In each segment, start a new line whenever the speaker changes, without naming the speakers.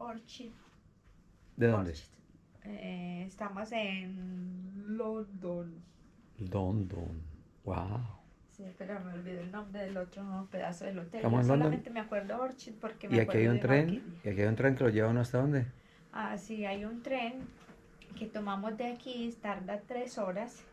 Orchid.
¿De dónde?
Orchid. Estamos en London.
London. Wow.
Sí, pero me olvidé el nombre del otro pedazo del hotel.
¿Estamos
Yo
en London?
solamente me acuerdo Orchid porque me
¿Y aquí hay
acuerdo
un
de
tren?
Orquídea.
¿Y aquí hay un tren que lo lleva uno hasta dónde?
Ah, sí, hay un tren que tomamos de aquí, tarda 3 horas,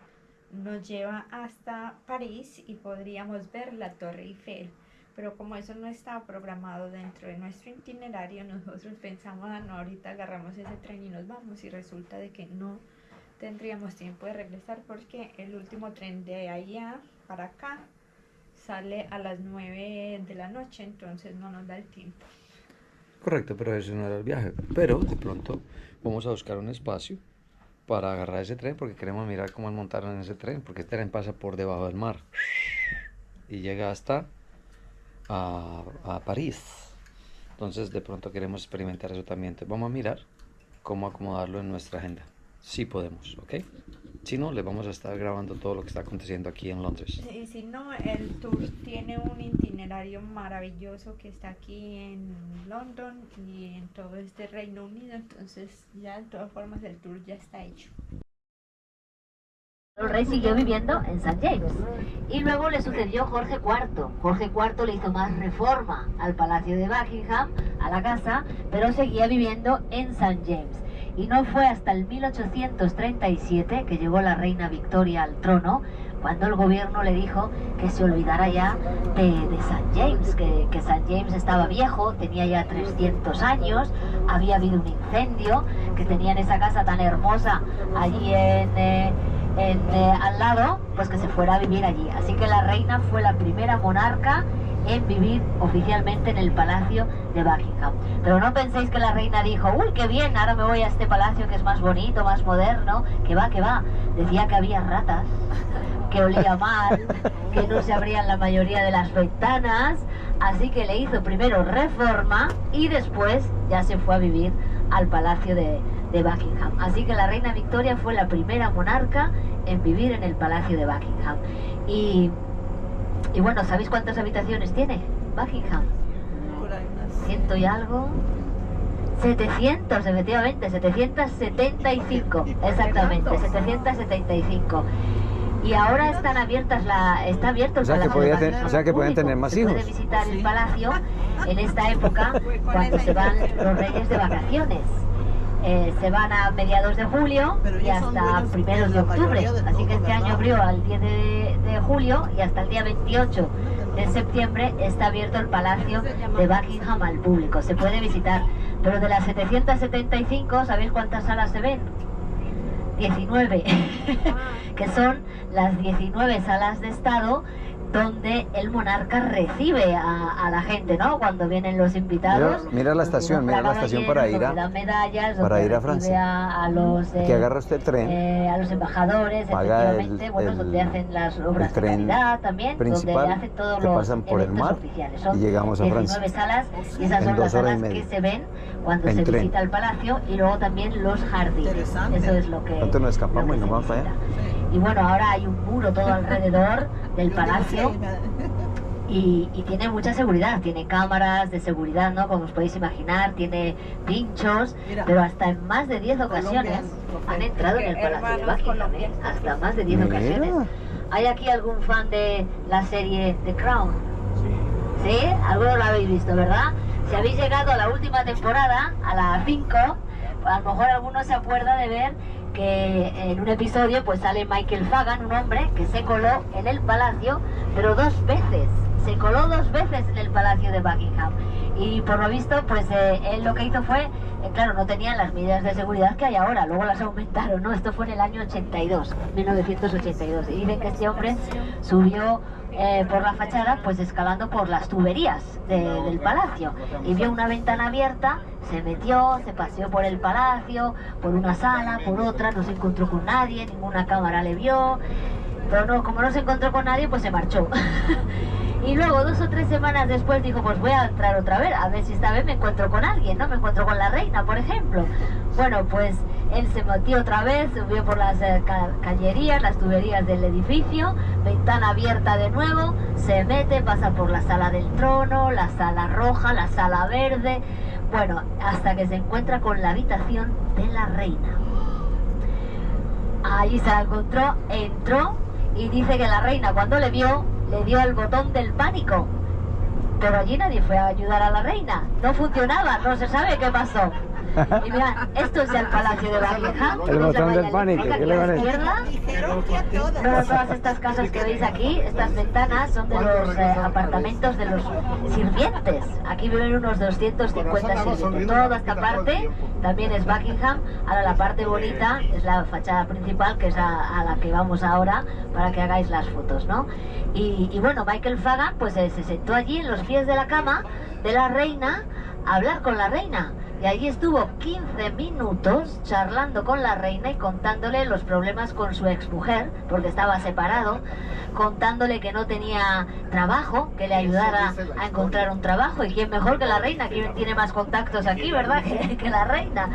nos lleva hasta París y podríamos ver la Torre Eiffel. Pero como eso no estaba programado dentro de nuestro itinerario, nosotros pensamos, ah, no, ahorita agarramos ese tren y nos vamos, y resulta de que no tendríamos tiempo de regresar porque el último tren de allá para acá sale a las 9 de la noche, entonces no nos da el tiempo.
Correcto, pero ese no era el viaje. Pero de pronto vamos a buscar un espacio para agarrar ese tren porque queremos mirar cómo montaron en ese tren, porque este tren pasa por debajo del mar y llega hasta a París. Entonces de pronto queremos experimentar eso también. Entonces, vamos a mirar cómo acomodarlo en nuestra agenda. Sí podemos, ¿ok? Si no, les vamos a estar grabando todo lo que está aconteciendo aquí en Londres.
Y si no, el tour tiene un itinerario maravilloso que está aquí en London y en todo este Reino Unido, entonces ya de todas formas el tour ya está hecho.
El rey siguió viviendo en St. James y luego le sucedió Jorge IV. Jorge IV le hizo más reforma al Palacio de Buckingham, a la casa, pero seguía viviendo en St. James. Y no fue hasta el 1837 que llegó la reina Victoria al trono, cuando el gobierno le dijo que se olvidara ya de St. James, que St. James estaba viejo, tenía ya 300 años, había habido un incendio, que tenían esa casa tan hermosa allí al lado, pues que se fuera a vivir allí. Así que la reina fue la primera monarca en vivir oficialmente en el palacio de Buckingham. Pero no penséis que la reina dijo, uy, qué bien, ahora me voy a este palacio que es más bonito, más moderno. Que va, que va. Decía que había ratas, que olía mal, que no se abrían la mayoría de las ventanas. Así que le hizo primero reforma y después ya se fue a vivir al palacio de Buckingham. Así que la reina Victoria fue la primera monarca en vivir en el palacio de Buckingham. Y bueno, ¿sabéis cuántas habitaciones tiene Buckingham? Ciento y algo. 700, efectivamente, 775, exactamente, 775. Y ahora están abiertas está abierto el palacio de Buckingham.
O sea que pueden tener más
Se
hijos.
puede visitar el palacio en esta época cuando se van los reyes de vacaciones. Se van a mediados de julio y hasta primeros de octubre. Así que este año abrió al 10 de julio y hasta el día 28 de septiembre está abierto el palacio de Buckingham al público. Se puede visitar. Pero de las 775, ¿sabéis cuántas salas se ven? 19, que son las 19 salas de estado donde el monarca recibe a la gente, ¿no? Cuando vienen los invitados.
Mira la estación para ir a Francia.
A los,
que agarra usted el tren.
A los embajadores, efectivamente, donde hacen las obras de caridad también, donde hacen todos los
pasan por el mar
oficiales. Son
y llegamos a Francia.
19 salas y esas son las salas que se ven cuando se visita el palacio, y luego también los jardines. Eso es lo que...
¿Cuánto nos escapamos y nos vamos para allá?
Y bueno, ahora hay un muro todo alrededor del palacio y tiene mucha seguridad, tiene cámaras de seguridad, ¿no? Como os podéis imaginar, tiene pinchos, pero hasta en más de 10 ocasiones han entrado en el palacio de Buckingham, ¿eh? Hasta más de 10 ocasiones. ¿Hay aquí algún fan de la serie The Crown? ¿Sí? Algunos lo habéis visto, ¿verdad? Si habéis llegado a la última temporada, a la 5, a lo mejor alguno se acuerda de ver que en un episodio pues sale Michael Fagan, un hombre que se coló en el palacio, pero 2 veces. Se coló 2 veces en el palacio de Buckingham. Y por lo visto, pues él lo que hizo fue, claro, no tenían las medidas de seguridad que hay ahora, luego las aumentaron, ¿no? Esto fue en el año 82, 1982. Y dicen que este hombre subió por la fachada, pues escalando por las tuberías del palacio. Y vio una ventana abierta, se metió, se paseó por el palacio, por una sala, por otra, no se encontró con nadie, ninguna cámara le vio. Pero no, como no se encontró con nadie, pues se marchó. Y luego 2 o 3 semanas después dijo, pues voy a entrar otra vez, a ver si esta vez me encuentro con alguien, ¿no? Me encuentro con la reina, por ejemplo. Bueno, pues él se metió otra vez, subió por las cañerías, las tuberías del edificio, ventana abierta de nuevo, se mete, pasa por la sala del trono, la sala roja, la sala verde. Bueno, hasta que se encuentra con la habitación de la reina. Ahí se la encontró, entró y dice que la reina cuando le vio, le dio el botón del pánico. Pero allí nadie fue a ayudar a la reina. No funcionaba, no se sabe qué pasó. Y mira, esto es el Palacio de Buckingham.
El botón del pánico, ¿qué le parece?
Todas estas casas que veis aquí, estas ventanas son de los apartamentos de los sirvientes. Aquí viven unos 250 sirvientes. Toda esta parte también es Buckingham. Ahora la parte bonita es la fachada principal, que es a la que vamos ahora para que hagáis las fotos, ¿no? Y bueno, Michael Fagan pues se sentó allí en los pies de la cama de la reina a hablar con la reina. Y allí estuvo 15 minutos charlando con la reina y contándole los problemas con su exmujer, porque estaba separado, contándole que no tenía trabajo, que le ayudara a encontrar un trabajo. ¿Y quién mejor que la reina? ¿Quién tiene más contactos aquí, verdad? Que la reina.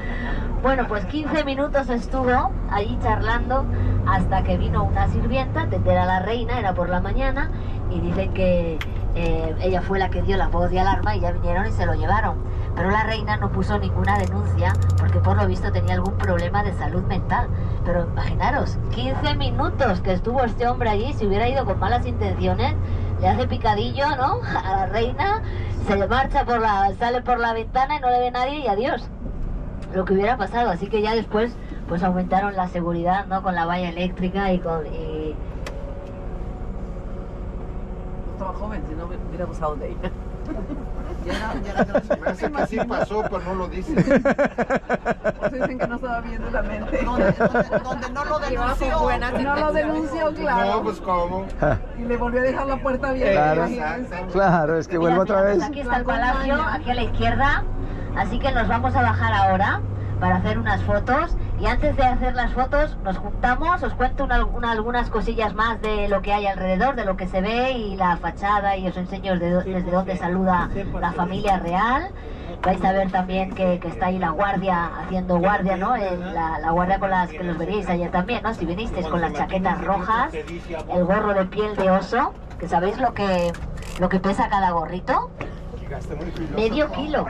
Bueno, pues 15 minutos estuvo allí charlando hasta que vino una sirvienta a atender a la reina, era por la mañana, y dicen que ella fue la que dio la voz de alarma y ya vinieron y se lo llevaron. Pero la reina no puso ninguna denuncia porque por lo visto tenía algún problema de salud mental. Pero imaginaros, 15 minutos que estuvo este hombre allí, si hubiera ido con malas intenciones, le hace picadillo, ¿no? A la reina, se le marcha sale por la ventana y no le ve nadie y adiós. Lo que hubiera pasado, así que ya después pues aumentaron la seguridad, ¿no? Con la valla eléctrica y con...
Estaba joven, si no hubiera abusado de ella.
Me hace que sí pasó, pero no lo dice.
Pues dicen que no estaba viendo la mente.
Donde no lo denunció.
No lo denunció, claro.
No, pues cómo.
Y le volvió a dejar la puerta abierta.
Claro,
Exacto.
claro, es que vuelvo otra vez.
Aquí está el palacio, aquí a la izquierda. Así que nos vamos a bajar ahora para hacer unas fotos. Y antes de hacer las fotos nos juntamos, os cuento algunas cosillas más de lo que hay alrededor, de lo que se ve y la fachada, y os enseño desde dónde saluda la familia real. Vais a ver también que está ahí la guardia, haciendo guardia, ¿no? La guardia con las que los veríais ayer también, ¿no? Si vinisteis con las chaquetas rojas, el gorro de piel de oso, que sabéis lo que pesa cada gorrito. Medio kilo.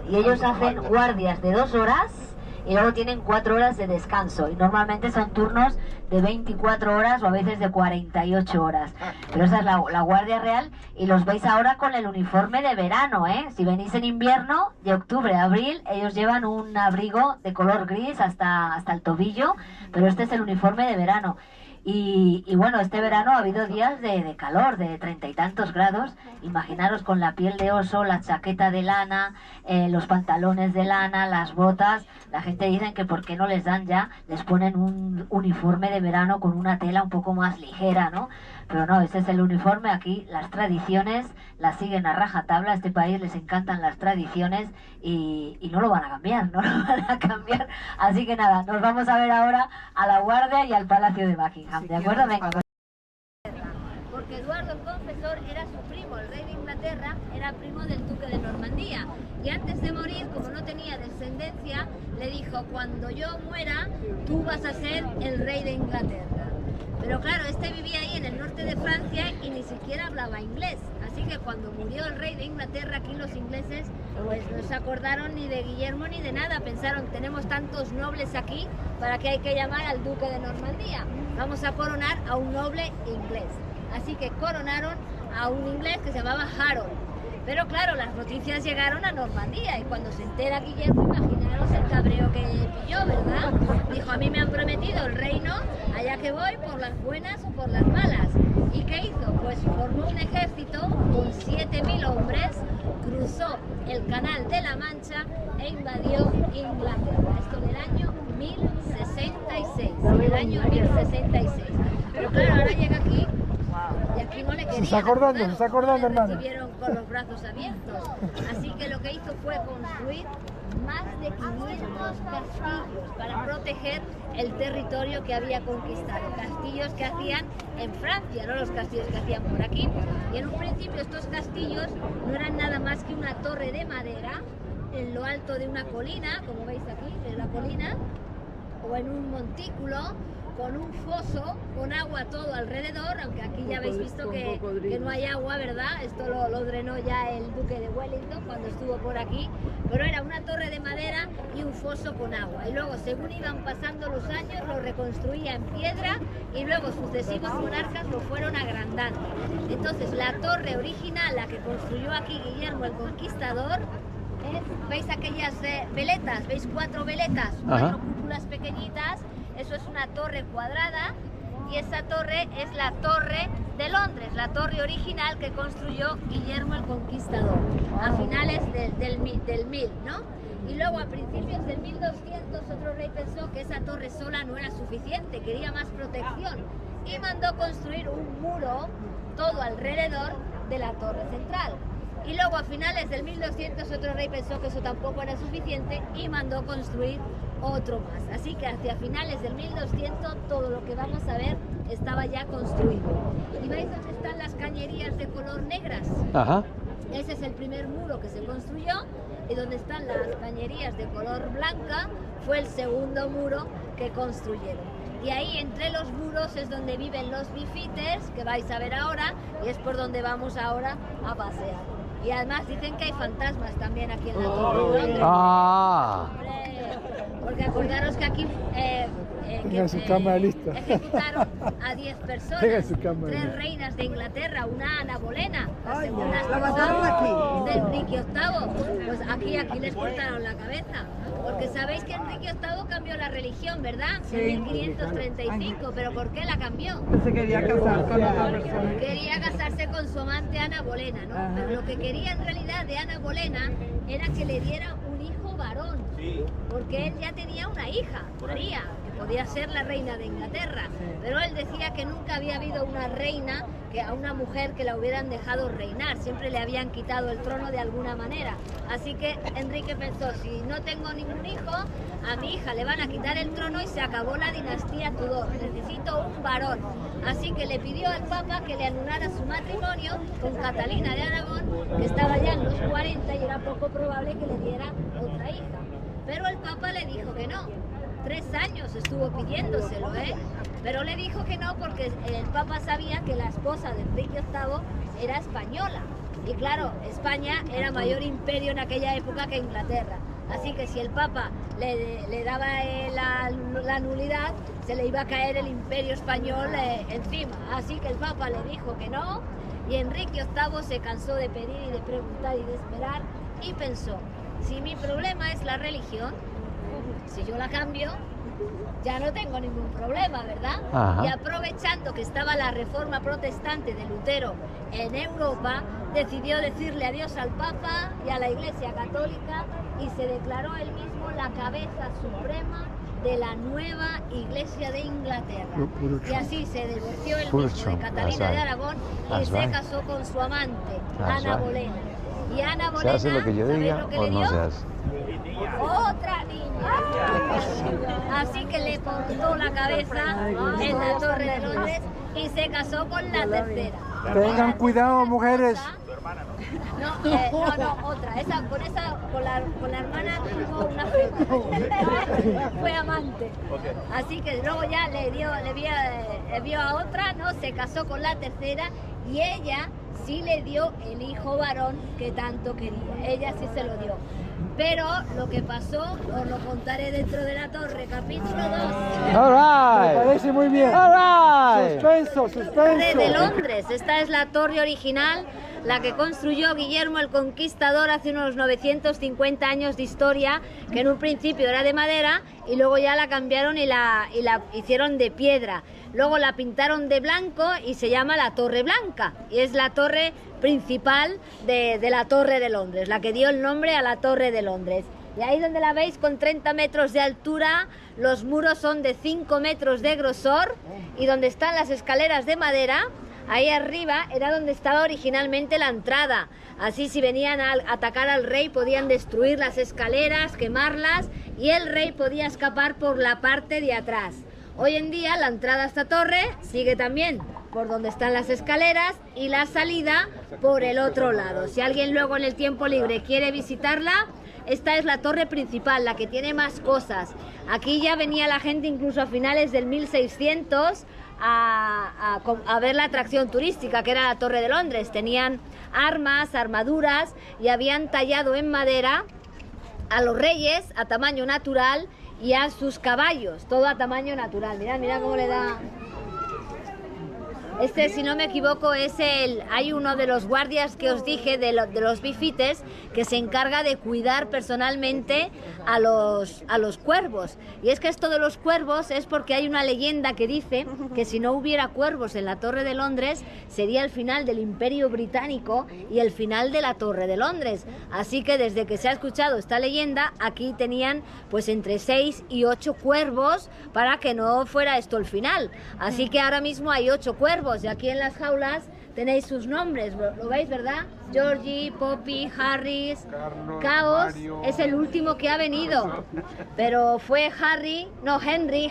Y ellos hacen guardias de 2 horas y luego tienen 4 horas de descanso. Y normalmente son turnos de 24 horas o a veces de 48 horas. Pero esa es la guardia real y los veis ahora con el uniforme de verano, ¿eh? Si venís en invierno, de octubre a abril, ellos llevan un abrigo de color gris hasta el tobillo, pero este es el uniforme de verano. Y bueno, este verano ha habido días de calor, de 30 y tantos grados. Imaginaros con la piel de oso, la chaqueta de lana, los pantalones de lana, las botas. La gente dice que por qué no les dan ya, les ponen un uniforme de verano con una tela un poco más ligera, ¿no? Pero no, ese es el uniforme. Aquí las tradiciones las siguen a rajatabla. A este país les encantan las tradiciones y no lo van a cambiar, no lo van a cambiar. Así que nada, nos vamos a ver ahora a la guardia y al Palacio de Buckingham, ¿de acuerdo? Venga. Porque Eduardo el Confesor era su primo, el rey de Inglaterra, era primo del duque de Normandía. Y antes de morir, como no tenía descendencia, le dijo: cuando yo muera, tú vas a ser el rey de Inglaterra. Pero claro, este vivía ahí en el norte de Francia y ni siquiera hablaba inglés. Así que cuando murió el rey de Inglaterra, aquí los ingleses pues no se acordaron ni de Guillermo ni de nada. Pensaron: tenemos tantos nobles aquí, ¿para qué hay que llamar al duque de Normandía? Vamos a coronar a un noble inglés. Así que coronaron a un inglés que se llamaba Harold. Pero claro, las noticias llegaron a Normandía y cuando se entera Guillermo, imaginaros el cabreo que pilló, ¿verdad? Dijo: a mí me han prometido el reino, allá que voy, por las buenas o por las malas. ¿Y qué hizo? Pues formó un ejército con 7.000 hombres, cruzó el Canal de la Mancha e invadió Inglaterra. Esto en el año 1066, el año 1066. Pero claro, ahora llega aquí y aquí no le querían.
Se está acordando, hermano.
Recibieron con los brazos abiertos. Así que lo que hizo fue construir más de 500 castillos para proteger el territorio que había conquistado. Castillos que hacían en Francia, no los castillos que hacían por aquí. Y en un principio estos castillos no eran nada más que una torre de madera en lo alto de una colina, como veis aquí, en la colina, o en un montículo, con un foso, con agua todo alrededor, aunque aquí ya habéis visto que no hay agua, ¿verdad? Esto lo drenó ya el duque de Wellington cuando estuvo por aquí, pero era una torre de madera y un foso con agua. Y luego, según iban pasando los años, lo reconstruía en piedra y luego sucesivos monarcas lo fueron agrandando. Entonces, la torre original, la que construyó aquí Guillermo el Conquistador, ¿veis aquellas veletas? ¿Veis 4 veletas? 4 cúpulas pequeñitas. Eso es una torre cuadrada y esa torre es la Torre de Londres, la torre original que construyó Guillermo el Conquistador a finales del 1000, ¿no? Y luego a principios del 1200 otro rey pensó que esa torre sola no era suficiente, quería más protección y mandó construir un muro todo alrededor de la torre central. Y luego a finales del 1200 otro rey pensó que eso tampoco era suficiente y mandó construir otro más. Así que hacia finales del 1200 todo lo que vamos a ver estaba ya construido. ¿Y veis dónde están las cañerías de color negras?
Ajá.
Ese es el primer muro que se construyó y donde están las cañerías de color blanca fue el segundo muro que construyeron. Y ahí entre los muros es donde viven los beefeaters, que vais a ver ahora, y es por donde vamos ahora a pasear. Y además dicen que hay fantasmas también aquí en la Torre de Londres.
Ah.
Porque acordaros que aquí
Tenga su cámara lista.
ejecutaron a 10 personas,
Tenga su cámara
3
lista.
reinas de Inglaterra, una Ana Bolena, la segunda
la mataron
esposa de Enrique VIII. Pues aquí les cortaron la cabeza. Porque sabéis que Enrique VIII cambió la religión, ¿verdad? En 1535, pero ¿por qué la cambió?
Se quería casar con otra persona.
Quería casarse con su amante Ana Bolena, ¿no?
Ajá.
Pero lo que quería en realidad de Ana Bolena era que le diera un hijo varón, porque él ya tenía una hija, María, que podía ser la reina de Inglaterra, pero él decía que nunca había habido una reina, que a una mujer que la hubieran dejado reinar, siempre le habían quitado el trono de alguna manera. Así que Enrique pensó, si no tengo ningún hijo, a mi hija le van a quitar el trono y se acabó la dinastía Tudor, necesito un varón. Así que le pidió al Papa que le anulara su matrimonio con Catalina de Aragón, que estaba ya en los 40 y era poco probable que le diera otra hija. Pero el Papa le dijo que no. 3 años estuvo pidiéndoselo, pero le dijo que no porque el Papa sabía que la esposa de Enrique VIII era española. Y claro, España era mayor imperio en aquella época que Inglaterra. Así que si el Papa le daba la nulidad, se le iba a caer el imperio español encima. Así que el Papa le dijo que no y Enrique VIII se cansó de pedir y de preguntar y de esperar y pensó, si mi problema es la religión, si yo la cambio, ya no tengo ningún problema, ¿verdad?
Ajá.
Y aprovechando que estaba la reforma protestante de Lutero en Europa, decidió decirle adiós al Papa y a la Iglesia Católica y se declaró él mismo la cabeza suprema de la nueva Iglesia de Inglaterra. Y así se divorció él mismo de Catalina de Aragón y se casó con su amante, Ana Bolena. Y Ana Bolena,
¿se hace lo que yo
¿sabéis
diga
lo que
o
le
no
dio?
se hace?
Otra niña. Así que le cortó la cabeza en la Torre de Londres y se casó con la tercera.
Tengan cuidado, mujeres.
No, otra. Con la hermana tuvo una fe. Fue amante. Así que luego ya le vio a otra, ¿no? Se casó con la tercera y ella sí le dio el hijo varón que tanto quería. Ella sí se lo dio. Pero lo que pasó os lo contaré dentro de la torre, capítulo 2.
All
Me
right.
parece muy bien.
All right.
Suspenso,
Torre de
suspenso.
Londres. Esta es la torre original, la que construyó Guillermo el Conquistador hace unos 950 años de historia, que en un principio era de madera y luego ya la cambiaron y la hicieron de piedra. Luego la pintaron de blanco y se llama la Torre Blanca y es la torre principal de la Torre de Londres, la que dio el nombre a la Torre de Londres. Y ahí donde la veis, con 30 metros de altura, los muros son de 5 metros de grosor y donde están las escaleras de madera, ahí arriba era donde estaba originalmente la entrada. Así si venían a atacar al rey podían destruir las escaleras, quemarlas y el rey podía escapar por la parte de atrás. Hoy en día la entrada a esta torre sigue también por donde están las escaleras y la salida por el otro lado. Si alguien luego en el tiempo libre quiere visitarla, esta es la torre principal, la que tiene más cosas. Aquí ya venía la gente incluso a finales del 1600 a ver la atracción turística, que era la Torre de Londres. Tenían armas, armaduras, y habían tallado en madera a los reyes a tamaño natural y a sus caballos, todo a tamaño natural. Mirad, mirad cómo le da. Este, si no me equivoco, hay uno de los guardias que os dije, de los bifites, que se encarga de cuidar personalmente a los cuervos. Y es que esto de los cuervos es porque hay una leyenda que dice que si no hubiera cuervos en la Torre de Londres, sería el final del Imperio Británico y el final de la Torre de Londres. Así que desde que se ha escuchado esta leyenda, aquí tenían pues entre 6 y 8 cuervos para que no fuera esto el final. Así que ahora mismo hay 8 cuervos. Y aquí en las jaulas tenéis sus nombres, ¿lo veis, verdad? Georgie, Poppy, Harris,
Carlos,
Caos,
Mario.
es el último que ha venido, pero fue Henry,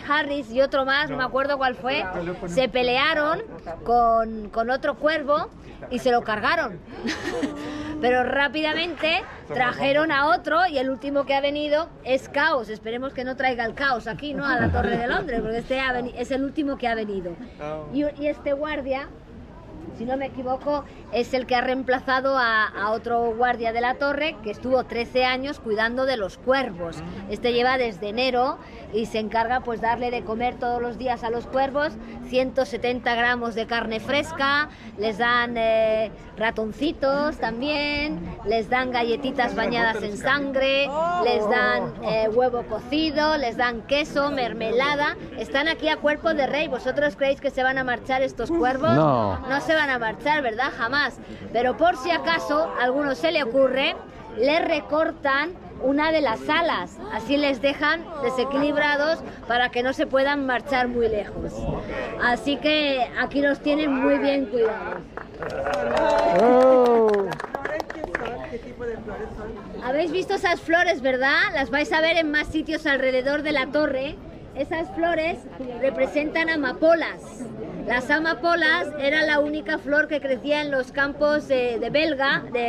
Harris y otro más, no me acuerdo cuál fue, se pelearon con otro cuervo y se lo cargaron. Pero rápidamente trajeron a otro y el último que ha venido es Caos. Esperemos que no traiga el caos aquí, ¿no? A la Torre de Londres, porque es el último que ha venido. Y este guardia, si no me equivoco, es el que ha reemplazado a otro guardia de la torre que estuvo 13 años cuidando de los cuervos. Este lleva desde enero y se encarga pues darle de comer todos los días a los cuervos 170 gramos de carne fresca, les dan ratoncitos también, les dan galletitas bañadas en sangre, les dan huevo cocido, les dan queso, mermelada. Están aquí a cuerpo de rey. ¿Vosotros creéis que se van a marchar estos cuervos?
No.
No se van a marchar, ¿verdad? Jamás. Pero por si acaso a alguno se le ocurre, le recortan una de las alas, así les dejan desequilibrados para que no se puedan marchar muy lejos. Así que aquí los tienen muy bien cuidados.
Oh.
¿Qué tipo de flores son?
¿Habéis visto esas flores, verdad? Las vais a ver en más sitios alrededor de la torre. Esas flores representan amapolas. Las amapolas era la única flor que crecía en los campos de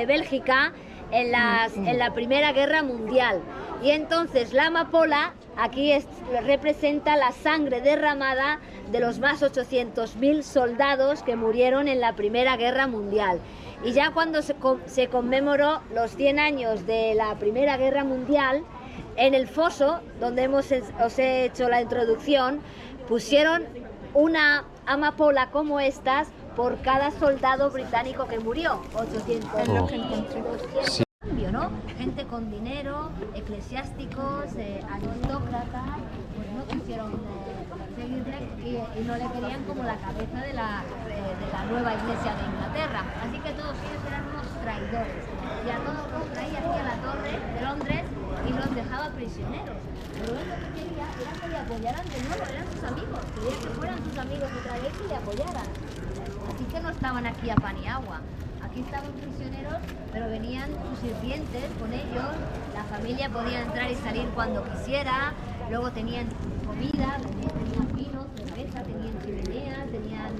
Bélgica en la Primera Guerra Mundial. Y entonces la amapola aquí representa la sangre derramada de los más 800.000 soldados que murieron en la Primera Guerra Mundial. Y ya cuando se conmemoró los 100 años de la Primera Guerra Mundial, en el foso donde os he hecho la introducción, pusieron una amapola como estas por cada soldado británico que murió, 800.000.
Sí.
Cambio, ¿no? Gente con dinero, eclesiásticos, aristócratas, pues no quisieron seguirle y no le querían como la cabeza de la nueva iglesia de Inglaterra. Así que todos ellos eran unos traidores. Y a todos los traía aquí a la Torre de Londres y los dejaba prisioneros. Pero él lo que quería era que le apoyaran de nuevo, eran sus amigos, quería que fueran sus amigos otra vez y le apoyaran. Así que no estaban aquí a pan y agua. Aquí estaban prisioneros, pero venían sus sirvientes con ellos, la familia podía entrar y salir cuando quisiera, luego tenían comida, tenían vinos, cerveza, tenían chimeneas, tenían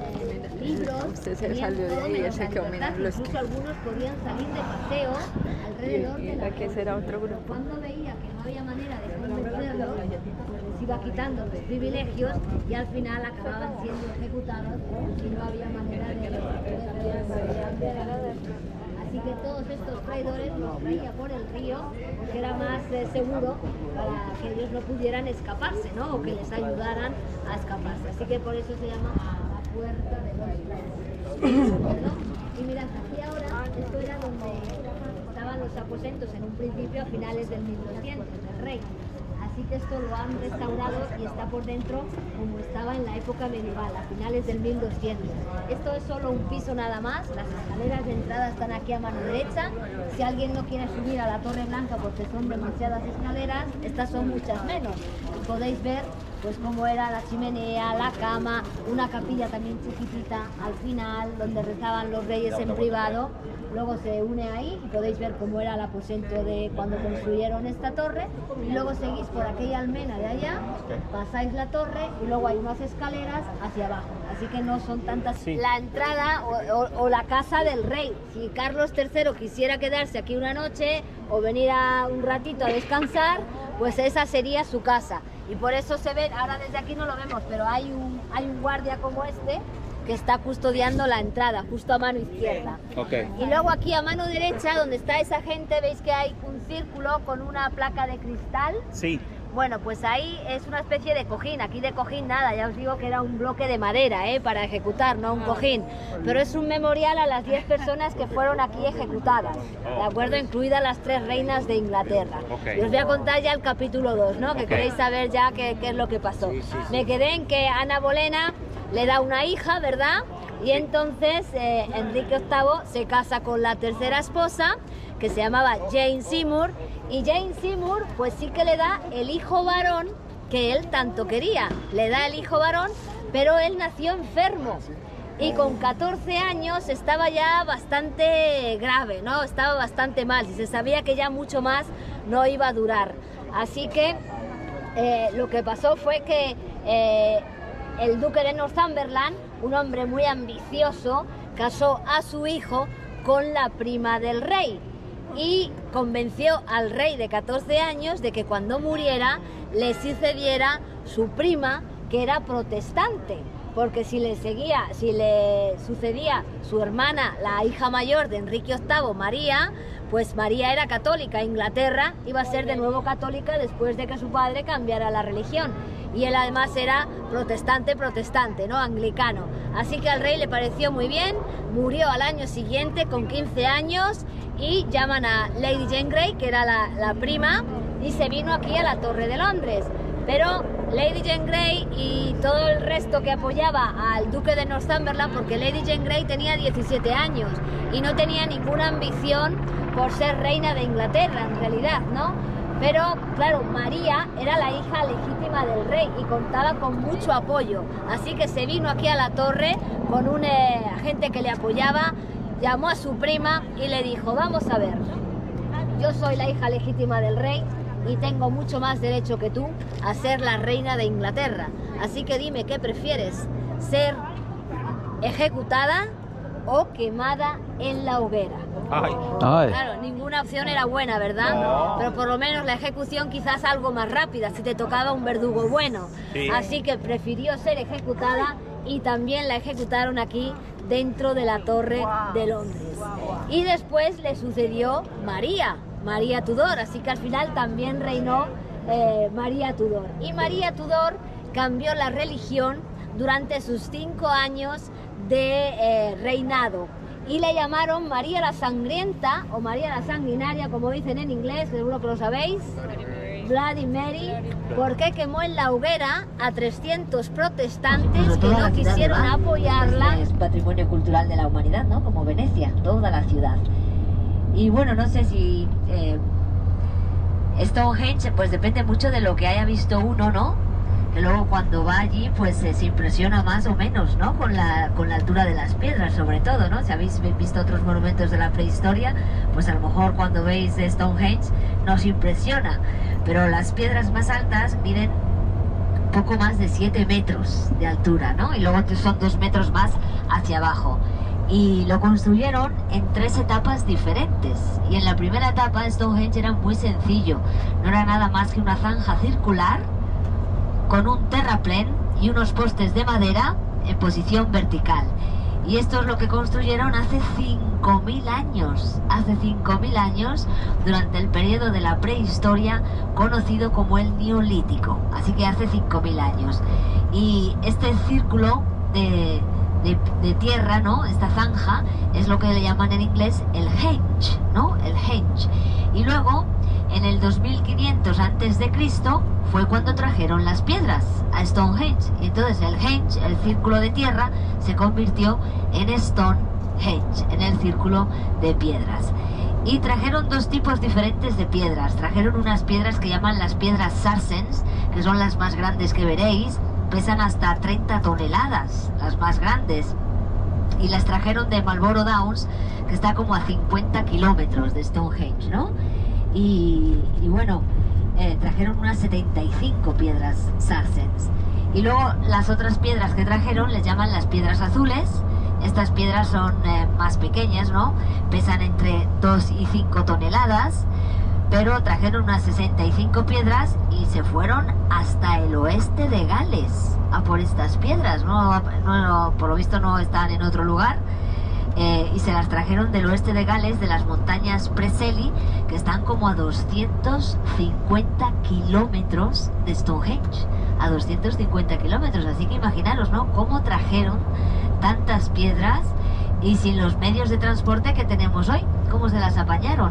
libros,
Usted se
tenían
salió de
todo
ahí,
menos
ese
la
que
libertad.
aumentan los que-
Incluso algunos podían salir de paseo alrededor de la
que ese era otro grupo.
Cuando veía que no había manera de convencerlos, pues les iba quitando los privilegios y al final acababan siendo ejecutados y no había manera de Así que todos estos traidores los traía por el río porque era más seguro para que ellos no pudieran escaparse, ¿no? O que les ayudaran a escaparse. Así que por eso se llama la puerta de los traidores. Y mirad, aquí ahora, esto era donde estaban los aposentos en un principio a finales del 1200, del rey. Así que esto lo han restaurado y está por dentro como estaba en la época medieval, a finales del 1200. Esto es solo un piso nada más, las escaleras de entrada están aquí a mano derecha. Si alguien no quiere subir a la Torre Blanca porque son demasiadas escaleras, estas son muchas menos. Y podéis ver pues cómo era la chimenea, la cama, una capilla también chiquitita al final, donde rezaban los reyes en privado. Luego se une ahí y podéis ver cómo era el aposento de cuando construyeron esta torre. Y luego seguís por aquella almena de allá, pasáis la torre y luego hay unas escaleras hacia abajo. Así que no son tantas.
Sí.
La entrada o la casa del rey. Si Carlos III quisiera quedarse aquí una noche o venir un ratito a descansar, pues esa sería su casa. Y por eso se ve, ahora desde aquí no lo vemos, pero hay un guardia como este que está custodiando la entrada, justo a mano izquierda.
Okay.
Y luego aquí a mano derecha, donde está esa gente, veis que hay un círculo con una placa de cristal.
Sí.
Bueno, pues ahí es una especie de cojín. Aquí de cojín nada, ya os digo que era un bloque de madera, para ejecutar, no un cojín. Pero es un memorial a las 10 personas que fueron aquí ejecutadas, ¿de acuerdo? Incluidas las 3 reinas de Inglaterra.
Okay.
Y os voy a contar ya el capítulo 2, ¿no? Que queréis saber ya qué es lo que pasó. Me quedé en que Ana Bolena le da una hija, ¿verdad? Y entonces Enrique VIII se casa con la tercera esposa, que se llamaba Jane Seymour, y Jane Seymour pues sí que le da el hijo varón que él tanto quería. Le da el hijo varón, pero él nació enfermo y con 14 años estaba ya bastante grave, ¿no? Estaba bastante mal y se sabía que ya mucho más no iba a durar. Así que lo que pasó fue que el duque de Northumberland, un hombre muy ambicioso, casó a su hijo con la prima del rey y convenció al rey de 14 años de que cuando muriera le sucediera su prima, que era protestante, porque si le sucedía su hermana, la hija mayor de Enrique VIII, María, pues María era católica. Inglaterra iba a ser de nuevo católica después de que su padre cambiara la religión. Y él además era protestante, ¿no? Anglicano. Así que al rey le pareció muy bien, murió al año siguiente con 15 años y llaman a Lady Jane Grey, que era la prima, y se vino aquí a la Torre de Londres. Pero Lady Jane Grey y todo el resto que apoyaba al duque de Northumberland, porque Lady Jane Grey tenía 17 años y no tenía ninguna ambición por ser reina de Inglaterra en realidad, ¿no? Pero claro, María era la hija legítima del rey y contaba con mucho apoyo, así que se vino aquí a la torre con un agente que le apoyaba, llamó a su prima y le dijo: vamos a ver, yo soy la hija legítima del rey y tengo mucho más derecho que tú a ser la reina de Inglaterra, así que dime, ¿qué prefieres? ¿Ser ejecutada o quemada en la hoguera?
Ay.
Claro, ninguna opción era buena, ¿verdad?
No.
Pero por lo menos la ejecución quizás algo más rápida, si te tocaba un verdugo bueno.
Sí.
Así que prefirió ser ejecutada y también la ejecutaron aquí dentro de la Torre de Londres. Y después le sucedió María Tudor, así que al final también reinó María Tudor. Y María Tudor cambió la religión durante sus 5 años de reinado. Y le llamaron María la Sangrienta o María la Sanguinaria, como dicen en inglés, seguro que lo sabéis. Bloody Mary, porque quemó en la hoguera a 300 protestantes que no quisieron apoyarla.
Es patrimonio cultural de la humanidad, ¿no? Como Venecia, toda la ciudad. Y bueno, no sé si Stonehenge, pues depende mucho de lo que haya visto uno, ¿no? Que luego cuando va allí pues se impresiona más o menos, ¿no? Con la altura de las piedras, sobre todo, ¿no? Si habéis visto otros monumentos de la prehistoria, pues a lo mejor cuando veis Stonehenge nos impresiona, pero las piedras más altas miden poco más de 7 metros de altura, ¿no? Y luego son 2 metros más hacia abajo. Y lo construyeron en 3 etapas diferentes. Y en la primera etapa Stonehenge era muy sencillo, no era nada más que una zanja circular con un terraplén y unos postes de madera en posición vertical. Y esto es lo que construyeron hace 5.000 años. Hace 5.000 años, durante el periodo de la prehistoria, conocido como el Neolítico. Así que hace 5.000 años. Y este círculo de tierra, ¿no? Esta zanja, es lo que le llaman en inglés el henge, ¿no? El henge. Y luego, en el 2500 a.C., fue cuando trajeron las piedras a Stonehenge. Y entonces el henge, el círculo de tierra, se convirtió en Stonehenge, en el círculo de piedras. Y trajeron dos tipos diferentes de piedras. Trajeron unas piedras que llaman las piedras Sarsens, que son las más grandes que veréis. Pesan hasta 30 toneladas, las más grandes. Y las trajeron de Marlborough Downs, que está como a 50 kilómetros de Stonehenge, ¿no? Y bueno, trajeron unas 75 piedras Sarsens. Y luego las otras piedras que trajeron les llaman las piedras azules. Estas piedras son más pequeñas, ¿no? Pesan entre 2 y 5 toneladas, pero trajeron unas 65 piedras y se fueron hasta el oeste de Gales a por estas piedras, ¿no? Por lo visto no están en otro lugar. Y se las trajeron del oeste de Gales, de las montañas Preseli, que están como a 250 kilómetros de Stonehenge, a 250 kilómetros, así que imaginaros, ¿no? Cómo trajeron tantas piedras y sin los medios de transporte que tenemos hoy, ¿cómo se las apañaron?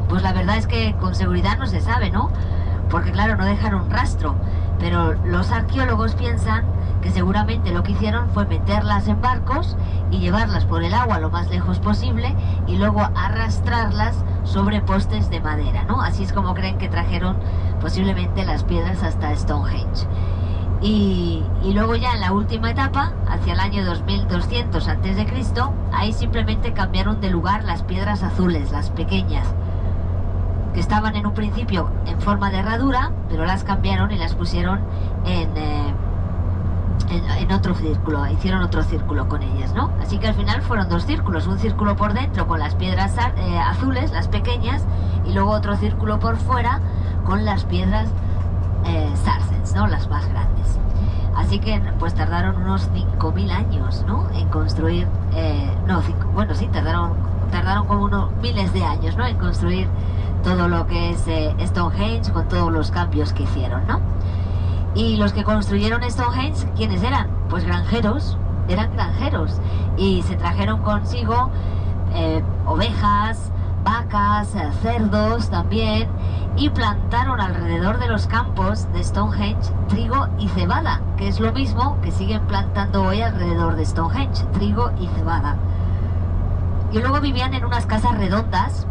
Pues la verdad es que con seguridad no se sabe, ¿no? Porque claro, no dejaron rastro, pero los arqueólogos piensan que seguramente lo que hicieron fue meterlas en barcos y llevarlas por el agua lo más lejos posible y luego arrastrarlas sobre postes de madera, ¿no? Así es como creen que trajeron posiblemente las piedras hasta Stonehenge. Y luego ya en la última etapa, hacia el año 2200 a.C., ahí simplemente cambiaron de lugar las piedras azules, las pequeñas, que estaban en un principio en forma de herradura, pero las cambiaron y las pusieron en otro círculo, hicieron otro círculo con ellas, ¿no? Así que al final fueron dos círculos, un círculo por dentro con las piedras azules, las pequeñas, y luego otro círculo por fuera con las piedras Sarsens, ¿no? Las más grandes. Así que pues tardaron unos 5000 años, ¿no? En construir, tardaron como unos miles de años, ¿no? En construir todo lo que es Stonehenge, con todos los cambios que hicieron, ¿no? Y los que construyeron Stonehenge, ¿quiénes eran? Pues granjeros, eran granjeros. Y se trajeron consigo ovejas, vacas, cerdos también, y plantaron alrededor de los campos de Stonehenge trigo y cebada, que es lo mismo que siguen plantando hoy alrededor de Stonehenge, trigo y cebada. Y luego vivían en unas casas redondas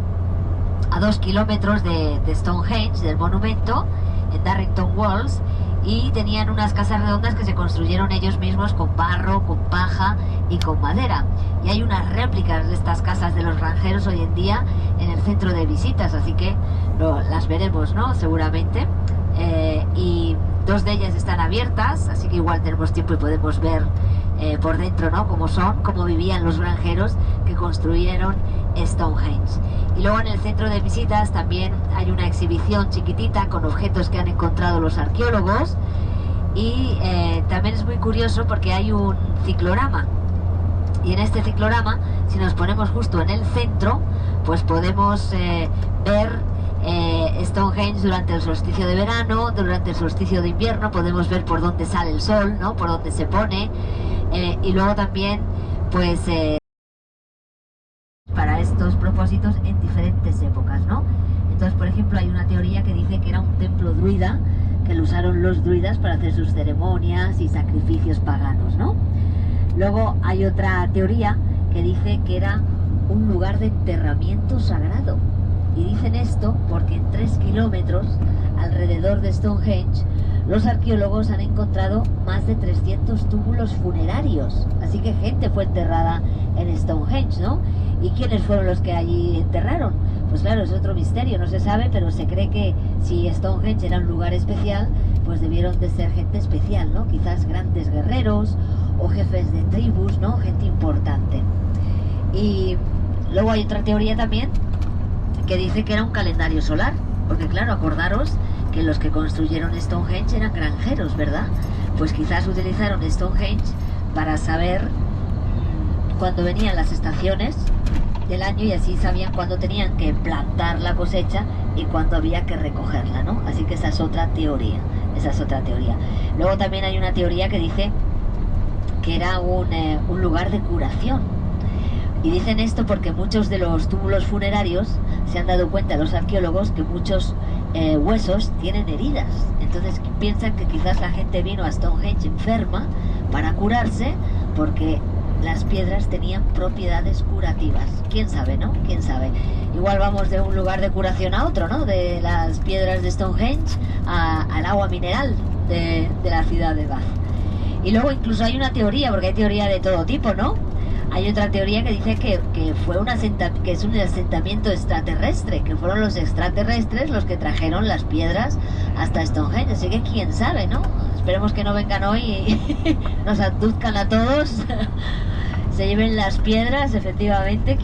a 2 kilómetros de Stonehenge, del monumento, en Darrington Walls, y tenían unas casas redondas que se construyeron ellos mismos con barro, con paja y con madera. Y hay unas réplicas de estas casas de los granjeros hoy en día en el centro de visitas, así que las veremos, ¿no? Seguramente. Y 2 de ellas están abiertas, así que igual tenemos tiempo y podemos ver por dentro, ¿no? Cómo vivían los granjeros que construyeron Stonehenge. Y luego en el centro de visitas también hay una exhibición chiquitita con objetos que han encontrado los arqueólogos, y también es muy curioso porque hay un ciclorama, y en este ciclorama, si nos ponemos justo en el centro, pues podemos ver Stonehenge durante el solsticio de verano, durante el solsticio de invierno, podemos ver por dónde sale el sol, ¿no? Por dónde se pone, y luego también pues para estos propósitos en diferentes épocas, ¿no? Entonces, por ejemplo, hay una teoría que dice que era un templo druida, que lo usaron los druidas para hacer sus ceremonias y sacrificios paganos, ¿no? Luego hay otra teoría que dice que era un lugar de enterramiento sagrado. Y dicen esto porque en 3 kilómetros alrededor de Stonehenge los arqueólogos han encontrado más de 300 túmulos funerarios. Así que gente fue enterrada en Stonehenge, ¿no? ¿Y quiénes fueron los que allí enterraron? Pues claro, es otro misterio, no se sabe, pero se cree que si Stonehenge era un lugar especial, pues debieron de ser gente especial, ¿no? Quizás grandes guerreros o jefes de tribus, ¿no? Gente importante. Y luego hay otra teoría también que dice que era un calendario solar, porque claro, acordaros que los que construyeron Stonehenge eran granjeros, ¿verdad? Pues quizás utilizaron Stonehenge para saber cuándo venían las estaciones del año, y así sabían cuándo tenían que plantar la cosecha y cuándo había que recogerla, ¿no? Así que esa es otra teoría, Luego también hay una teoría que dice que era un lugar de curación. Y dicen esto porque muchos de los túmulos funerarios se han dado cuenta los arqueólogos que muchos huesos tienen heridas. Entonces piensan que quizás la gente vino a Stonehenge enferma para curarse, porque las piedras tenían propiedades curativas. ¿Quién sabe, no? ¿Quién sabe? Igual vamos de un lugar de curación a otro, ¿no? De las piedras de Stonehenge al agua mineral de la ciudad de Bath. Y luego incluso hay una teoría, porque hay teoría de todo tipo, ¿no? Hay otra teoría que dice que es un asentamiento extraterrestre, que fueron los extraterrestres los que trajeron las piedras hasta Stonehenge. Así que quién sabe, ¿no? Esperemos que no vengan hoy y nos abduzcan a todos, se lleven las piedras, efectivamente.